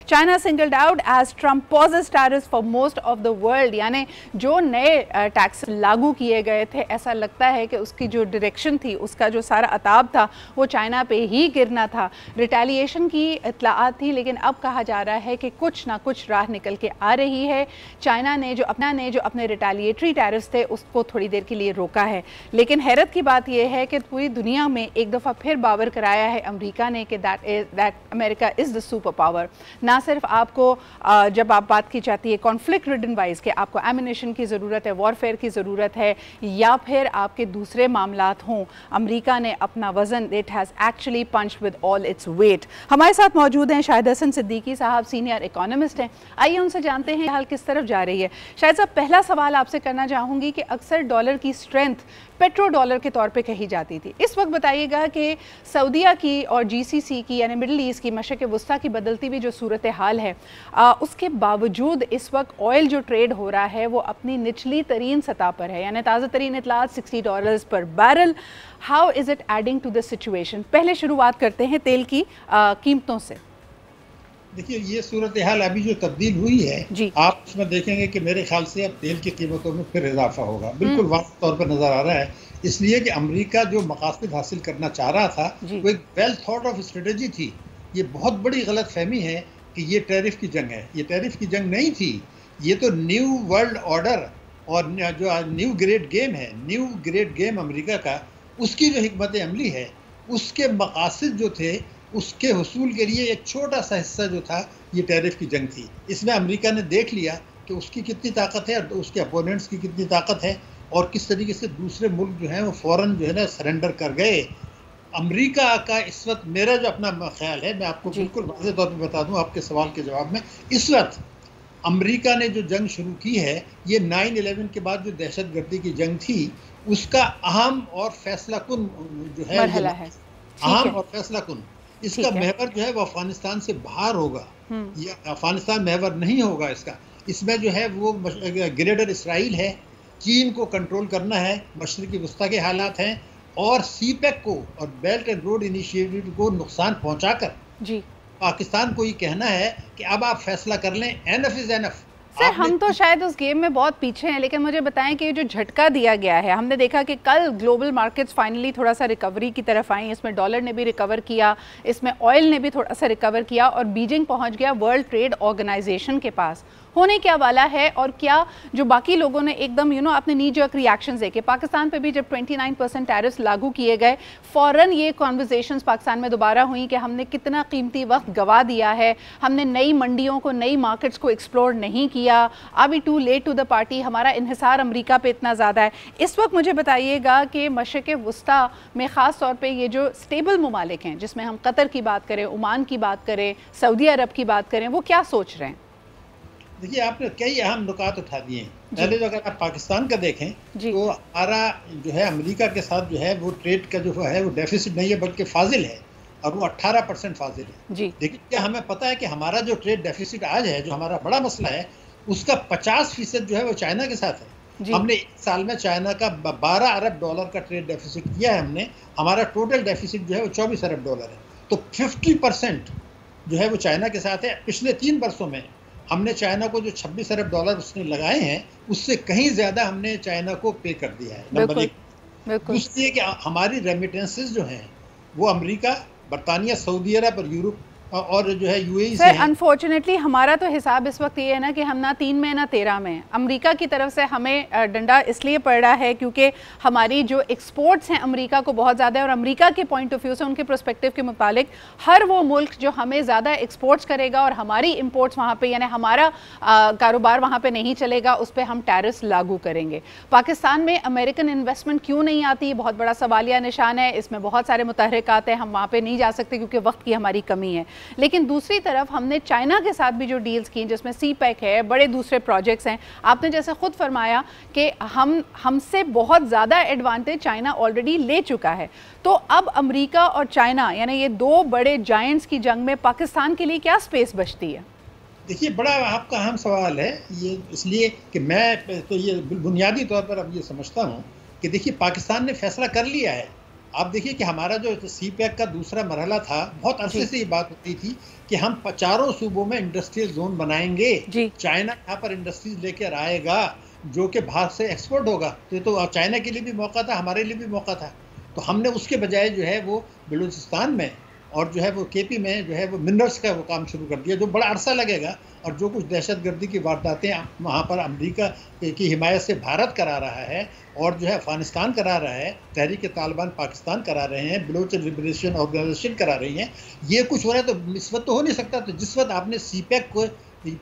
China singled out as Trump poses tariffs for most of the world, यानी जो नए tax लागू किए गए थे, ऐसा लगता है कि उसकी जो डायरेक्शन थी, उसका जो सारा अताब था वो चाइना पे ही गिरना था। रिटेलिएशन की इत्तलाआत थी, लेकिन अब कहा जा रहा है कि कुछ ना कुछ राह निकल के आ रही है। चाइना ने जो अपने रिटेलिएटरी टैरिफ्स थे उसको थोड़ी देर के लिए रोका है, लेकिन हैरत की बात यह है कि पूरी दुनिया में एक दफ़ा फिर बावर कराया है अमेरिका ने कि that America is the super power. ना सिर्फ आपको जब आप बात की जाती है कॉन्फ्लिक्ट रिडन वाइज के आपको एमिनेशन की ज़रूरत है, वॉरफेयर की ज़रूरत है, या फिर आपके दूसरे मामलात हों, अमेरिका ने अपना वज़न it has actually punch with all its weight. हमारे साथ मौजूद हैं शाहिद हसन सिद्दीकी साहब, सीनियर इकोनॉमिस्ट हैं। आइए उनसे जानते हैं हाल किस तरफ जा रही है। शाहिद साहब, पहला सवाल आपसे करना चाहूँगी कि अक्सर डॉलर की स्ट्रेंथ पेट्रो डॉलर के तौर पे कही जाती थी। इस वक्त बताइएगा कि सऊदीया की और जीसीसी की यानी मिडल ईस्ट की, मशरिक़ वुस्ता की बदलती हुई जो सूरत हाल है, उसके बावजूद इस वक्त ऑयल जो ट्रेड हो रहा है वो अपनी निचली तरीन सतह पर है, यानी ताज़ा तरीन इतलात $60 per barrel. How is it adding to the situation? पहले शुरुआत करते हैं तेल की कीमतों से। देखिए, ये सूरत हाल अभी जो तब्दील हुई है, आप उसमें देखेंगे कि मेरे ख्याल से अब तेल की कीमतों में फिर इजाफा होगा, बिल्कुल वाज़ेह तौर पर नज़र आ रहा है। इसलिए कि अमेरिका जो मकासद हासिल करना चाह रहा था वो एक वेल थॉट ऑफ स्ट्रेटजी थी। ये बहुत बड़ी गलत फहमी है कि ये टैरिफ की जंग है। ये टैरिफ की जंग नहीं थी, ये तो न्यू वर्ल्ड ऑर्डर और जो न्यू ग्रेट गेम है, न्यू ग्रेट गेम अमेरिका का, उसकी जो हिकमत अमली है, उसके मकासद जो थे उसके हुसूल के लिए एक छोटा सा हिस्सा जो था ये टैरिफ की जंग थी। इसमें अमेरिका ने देख लिया कि उसकी कितनी ताकत है और उसके अपोनेंट्स की कितनी ताकत है और किस तरीके से दूसरे मुल्क जो हैं वो फ़ौरन जो है ना सरेंडर कर गए। अमेरिका का इस वक्त, मेरा जो अपना ख्याल है, मैं आपको बिल्कुल वाज़ेह तौर पर बता दूं आपके सवाल के जवाब में, इस वक्त अमेरिका ने जो जंग शुरू की है ये 9/11 के बाद जो दहशतगर्दी की जंग थी उसका अहम और फैसला कुन जो है, अहम और फैसला कुन, इसका महवर जो है वो अफगानिस्तान से बाहर होगा, या अफगानिस्तान महवर नहीं होगा इसका। इसमें जो है वो ग्रेटर इसराइल है, चीन को कंट्रोल करना है, मशरिक़ी वुस्ता के हालात हैं, और सीपेक को और बेल्ट एंड रोड इनिशिएटिव को नुकसान पहुंचाकर पाकिस्तान को ये कहना है कि अब आप फैसला कर लें, एनफ इज एनफ। सर, हम तो शायद उस गेम में बहुत पीछे हैं, लेकिन मुझे बताएं कि जो झटका दिया गया है, हमने देखा कि कल ग्लोबल मार्केट्स फाइनली थोड़ा सा रिकवरी की तरफ आई। इसमें डॉलर ने भी रिकवर किया, इसमें ऑयल ने भी थोड़ा सा रिकवर किया और बीजिंग पहुंच गया वर्ल्ड ट्रेड ऑर्गेनाइजेशन के पास। होने क्या वाला है, और क्या जो बाकी लोगों ने एकदम अपने नी जर्क रिएक्शंस देके, पाकिस्तान पे भी जब 29% टैरिफ्स लागू किए गए, फ़ौरन ये कॉन्वर्जेशंस पाकिस्तान में दोबारा हुई कि हमने कितना कीमती वक्त गवा दिया है, हमने नई मंडियों को, नई मार्केट्स को एक्सप्लोर नहीं किया, अभी too late to the party, हमारा इन्हिसार अमेरिका पे इतना ज़्यादा है। इस वक्त मुझे बताइएगा कि मशरिक़ वुस्ता में ख़ास तौर पर ये जो स्टेबल ममालिक हैं, जिसमें हम कतर की बात करें, ओमान की बात करें, सऊदी अरब की बात करें, वो क्या सोच रहे हैं? देखिए, आपने कई अहम नुकात उठा दिए हैं। पहले जो अगर आप पाकिस्तान का देखें तो हमारा जो है अमेरिका के साथ जो है वो ट्रेड का जो है वो डेफिसिट नहीं है बल्कि फाजिल है, और वो 18% फाजिल है। लेकिन क्या हमें पता है कि हमारा जो ट्रेड डेफिसिट आज है, जो हमारा बड़ा मसला है, उसका 50% जो है वो चाइना के साथ है। हमने एक साल में चाइना का $12 अरब का ट्रेड डेफिसिट किया है हमने। हमारा टोटल डेफिसिट जो है वो $24 अरब है। तो 50% जो है वो चाइना के साथ है। पिछले 3 वर्षों में हमने चाइना को जो $26 अरब उसने लगाए हैं, उससे कहीं ज़्यादा हमने चाइना को पे कर दिया है। नंबर 1। दूसरी है कि हमारी रेमिटेंसेस जो हैं वो अमेरिका, बरतानिया, सऊदी अरब और यूरोप और जो है यूएई से। अनफॉर्चुनेटली हमारा तो हिसाब इस वक्त ये है ना कि हम ना 3 में ना 13 में। अमेरिका की तरफ से हमें डंडा इसलिए पड़ रहा है क्योंकि हमारी जो एक्सपोर्ट्स हैं अमेरिका को बहुत ज़्यादा है, और अमेरिका के पॉइंट ऑफ व्यू से, उनके पर्सपेक्टिव के मुताबिक, हर वो मुल्क जो हमें ज़्यादा एक्सपोर्ट्स करेगा और हमारी इम्पोर्ट्स वहाँ पे, यानी हमारा कारोबार वहाँ पे नहीं चलेगा, उस पर हम टैरिफ्स लागू करेंगे। पाकिस्तान में अमेरिकन इन्वेस्टमेंट क्यों नहीं आती, बहुत बड़ा सवालिया निशान है। इसमें बहुत सारे मुतहरिकात हैं, हम वहाँ पर नहीं जा सकते क्योंकि वक्त की हमारी कमी है। लेकिन दूसरी तरफ हमने चाइना के साथ भी जो डील्स की, जिसमें सीपैक है, बड़े दूसरे प्रोजेक्ट्स हैं, आपने जैसे खुद फरमाया कि हमसे बहुत ज़्यादा एडवांटेज चाइना ऑलरेडी ले चुका है। तो अब अमेरिका और चाइना, यानी ये 2 बड़े जायंट्स की जंग में पाकिस्तान के लिए क्या स्पेस बचती है? देखिए, बड़ा आपका अहम सवाल है ये, इसलिए कि मैं तो ये बुनियादी तौर पर अब ये समझता हूँ कि देखिए, पाकिस्तान ने फैसला कर लिया है। आप देखिए कि हमारा जो सी पैक का दूसरा मरहला था, बहुत अरसे से ये बात होती थी कि हम चारों सूबों में इंडस्ट्रियल जोन बनाएंगे, चाइना यहाँ पर इंडस्ट्रीज लेकर आएगा जो कि बाहर से एक्सपोर्ट होगा। तो चाइना के लिए भी मौका था, हमारे लिए भी मौका था। तो हमने उसके बजाय जो है वो बलूचिस्तान में और जो है वो केपी में जो है वो मिनरल्स का वो काम शुरू कर दिया, जो बड़ा अरसा लगेगा। और जो कुछ दहशतगर्दी की वारदातें वहाँ पर अमेरिका की हिमायत से भारत करा रहा है और जो है अफगानिस्तान करा रहा है, तहरीक तालिबान पाकिस्तान करा रहे हैं, बलोच लिबरेशन ऑर्गेनाइजेशन करा रही हैं, ये कुछ हो रहा है। तो इस वक्त तो हो नहीं सकता। तो जिस वक्त आपने सीपैक को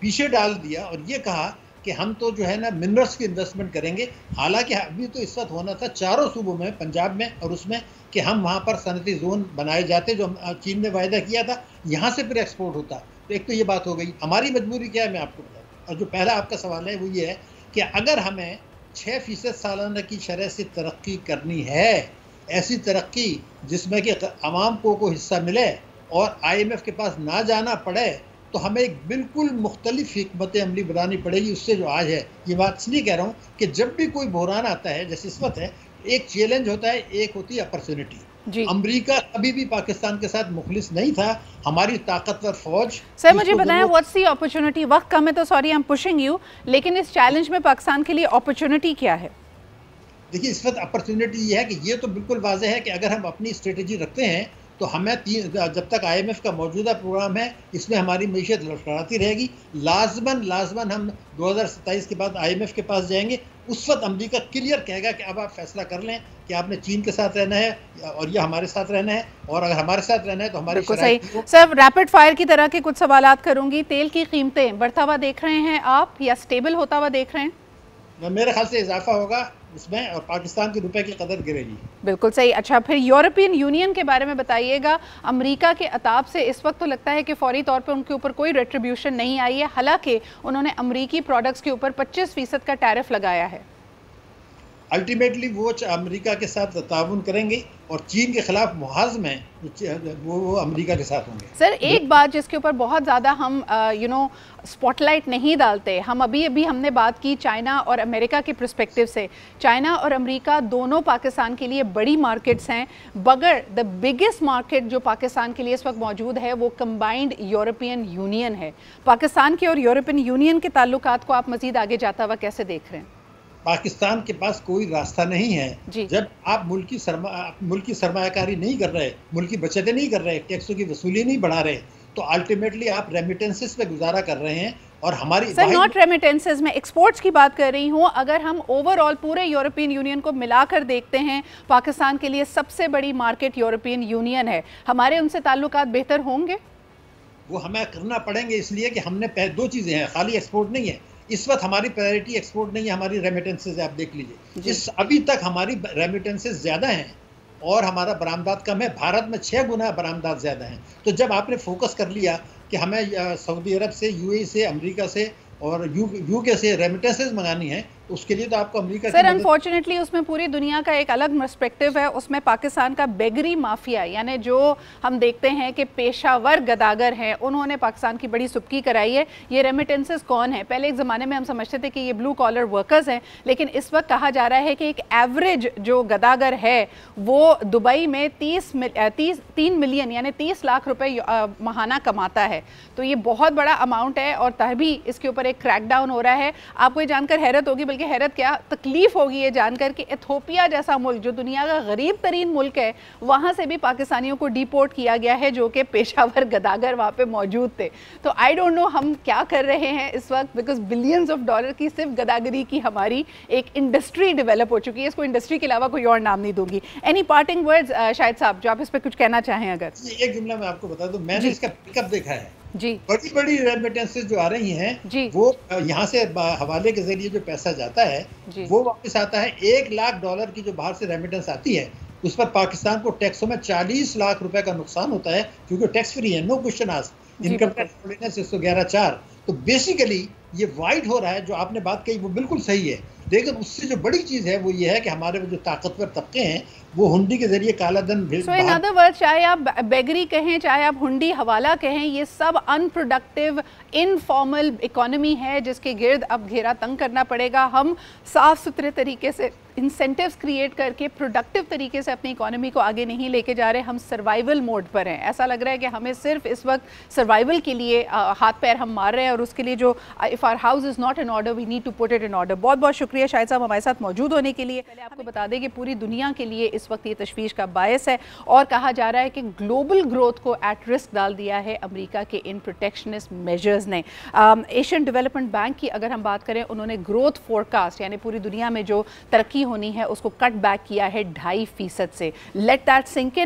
पीछे डाल दिया और ये कहा कि हम तो जो है ना मिनरल्स की इन्वेस्टमेंट करेंगे, हालांकि अभी तो इस वक्त होना था चारों सूबों में, पंजाब में और उसमें, कि हम वहाँ पर सनती जोन बनाए जाते जो चीन ने वायदा किया था, यहाँ से फिर एक्सपोर्ट होता। तो एक तो ये बात हो गई। हमारी मजबूरी क्या है मैं आपको बताऊँ। और जो पहला आपका सवाल है वो ये है कि अगर हमें 6% सालाना की शरह से तरक्की करनी है, ऐसी तरक्की जिसमें कि अवाम को हिस्सा मिले और IMF के पास ना जाना पड़े, तो हमें एक बिल्कुल मुख्तलिफ हिकमत अमली बनानी पड़ेगी उससे जो आज है। ये बात इसलिए कह रहा हूँ कि जब भी कोई बहरान आता है, जैसे इस वक्त है, एक चैलेंज होता है, एक होती है अपॉर्चुनिटी। अमेरिका कभी भी पाकिस्तान के साथ मुखलिस नहीं था। हमारी ताकतवर फौज। सर मुझे बताएं व्हाट्स द अपॉर्चुनिटी। वक्त कम है तो sorry I am pushing you, लेकिन इस चैलेंज में पाकिस्तान के लिए अपॉर्चुनिटी क्या है? देखिए, इस वक्त अपॉर्चुनिटी ये है कि ये तो बिल्कुल वाज़ेह है कि अगर हम अपनी स्ट्रेटजी रखते हैं तो हमें जब तक IMF का मौजूदा प्रोग्राम है इसमें हमारी मीशत लड़खड़ाती रहेगी। लाजमन हम 2027 के बाद IMF के पास जाएंगे। उस वक्त अमेरिका क्लियर कहेगा कि अब आप फैसला कर लें कि आपने चीन के साथ रहना है और ये हमारे साथ रहना है, और अगर हमारे साथ रहना है तो हमारी सही। सर रैपिड फायर की तरह के कुछ सवालात करूंगी। तेल की कीमतें बढ़ता हुआ देख रहे हैं आप या स्टेबल होता हुआ देख रहे हैं? मेरे ख्याल से इजाफा होगा उसमें और पाकिस्तान के रुपए की कदर गिरेगी। बिल्कुल सही। अच्छा, फिर यूरोपियन यूनियन के बारे में बताइएगा। अमेरिका के अताब से इस वक्त तो लगता है कि फौरी तौर पे उनके ऊपर कोई रेट्रीब्यूशन नहीं आई है, हालांकि उन्होंने अमेरिकी प्रोडक्ट्स के ऊपर 25% का टैरिफ लगाया है। अल्टीमेटली वो अमेरिका के साथ ताउन करेंगे और चीन के खिलाफ मुहाज में वो अमेरिका के साथ होंगे। सर एक बात जिसके ऊपर बहुत ज़्यादा हम स्पॉटलाइट नहीं डालते, हम अभी हमने बात की चाइना और अमेरिका के पर्सपेक्टिव से। चाइना और अमेरिका दोनों पाकिस्तान के लिए बड़ी मार्केट्स हैं, मगर द बिगेस्ट मार्केट जो पाकिस्तान के लिए इस वक्त मौजूद है वो कंबाइंड यूरोपियन यूनियन है। पाकिस्तान के और यूरोपियन यूनियन के ताल्लुकात को आप मज़ीद आगे जाता हुआ कैसे देख रहे हैं? पाकिस्तान के पास कोई रास्ता नहीं है। जब आप मुल्की सरमायाकारी नहीं कर रहे, मुल्की बचतें नहीं कर रहे, टैक्सों की वसूली नहीं बढ़ा रहे, तो अल्टीमेटली आप रेमिटेंसेस पे गुजारा कर रहे हैं। और हमारी सर नॉट रेमिटेंसेस, मैं एक्सपोर्ट्स की बात कर रही हूँ। अगर हम ओवरऑल पूरे यूरोपियन यूनियन को मिलाकर देखते हैं, पाकिस्तान के लिए सबसे बड़ी मार्केट यूरोपियन यूनियन है, हमारे उनसे ताल्लुकात बेहतर होंगे? वो हमें करना पड़ेंगे, इसलिए कि हमने दो चीज़ें हैं, खाली एक्सपोर्ट नहीं है। इस वक्त हमारी प्रायोरिटी एक्सपोर्ट नहीं है, हमारी रेमिटेंसेस है। आप देख लीजिए, अभी तक हमारी रेमिटेंसेस ज़्यादा हैं और हमारा बरामदात कम है। भारत में 6 गुना बरामदात ज़्यादा हैं। तो जब आपने फोकस कर लिया कि हमें सऊदी अरब से, UAE से, अमेरिका से और UK से रेमिटेंसेस मंगानी है, तो उसके लिए तो आपको अमेरिका सर अनफॉर्चुनेटली उसमें पूरी दुनिया का एक अलग पर्सपेक्टिव है। उसमें पाकिस्तान का बेगरी माफिया, यानी जो हम देखते हैं कि पेशावर गदागर हैं, उन्होंने पाकिस्तान की बड़ी सुबकी कराई है। ये रेमिटेंसेस कौन है? पहले एक ज़माने में हम समझते थे कि ये ब्लू कॉलर वर्कर्स हैं, लेकिन इस वक्त कहा जा रहा है कि एक एवरेज जो गदागर है वो दुबई में 3 मिलियन यानी 30 लाख रुपए माहाना कमाता है। तो ये बहुत बड़ा अमाउंट है और तभी इसके ऊपर एक क्रैकडाउन हो रहा है। आपको ये जानकर हैरत होगी, बल्कि हैरत क्या तकलीफ होगी ये जानकर कि इथियोपिया जैसा मुल्क जो दुनिया का गरीब तरीन मुल्क है, वहाँ से भी पाकिस्तानियों को डिपोर्ट किया गया है जो कि पेशावर गदागर वहाँ पे मौजूद थे। तो आई डोंट नो हम क्या कर रहे हैं इस वक्त, बिकॉज बिलियंस ऑफ डॉलर की सिर्फ गदागरी की हमारी एक इंडस्ट्री डेवलप हो चुकी है। इसको इंडस्ट्री के अलावा कोई और नाम नहीं दूंगी। एनी पार्टिंग वर्ड्स शाहिद साहब जो आप इस पर कुछ कहना चाहें? अगर एक जुमला मैं आपको बता दूं, मैंने इसका पिकअप देखा है जी। बड़ी बड़ी रेमिटेंसेस जो आ रही हैं वो यहाँ से हवाले के जरिए जो पैसा जाता है वो वापस आता है। $1 लाख की जो बाहर से रेमिटेंस आती है उस पर पाकिस्तान को टैक्सों में 40 लाख रुपए का नुकसान होता है, क्योंकि टैक्स फ्री है, no question asked. Income tax 111(4). तो बेसिकली ये वाइड हो रहा है। जो आपने बात कही वो बिल्कुल सही है, लेकिन उससे जो बड़ी चीज़ है वो ये है कि हमारे जो ताकतवर तबके हैं वो हुंडी के जरिए काला धन भेज। सो इन अदर वर्ड्स, चाहे आप बेगरी कहें, चाहे आप हुंडी हवाला कहें, ये सब अनप्रोडक्टिव इनफॉर्मल इकोनॉमी है जिसके गिर्द अब घेरा तंग करना पड़ेगा। हम साफ सुथरे तरीके से इंसेंटिव्स क्रिएट करके प्रोडक्टिव तरीके से अपनी इकोनॉमी को आगे नहीं लेके जा रहे, हम सर्वाइवल मोड पर हैं। ऐसा लग रहा है कि हमें सिर्फ इस वक्त सर्वाइवल के लिए हाथ पैर हम मार रहे हैं, और उसके लिए जो if our house is not in order we need to put it in order. बहुत बहुत शुक्रिया शाहिद साहब हमारे साथ मौजूद होने के लिए। पहले आपको बता दें कि पूरी दुनिया के लिए इस वक्त ये तशवीश का बायस है, और कहा जा रहा है कि ग्लोबल ग्रोथ को एट रिस्क डाल दिया है अमेरिका के इन प्रोटेक्शनिस्ट मेजर्स ने। एशियन डेवलपमेंट बैंक की अगर हम बात करें, उन्होंने ग्रोथ फोरकास्ट यानी पूरी दुनिया में जो तरक्की होनी है उसको कट बैक किया है 2.5% से। Let that sink in.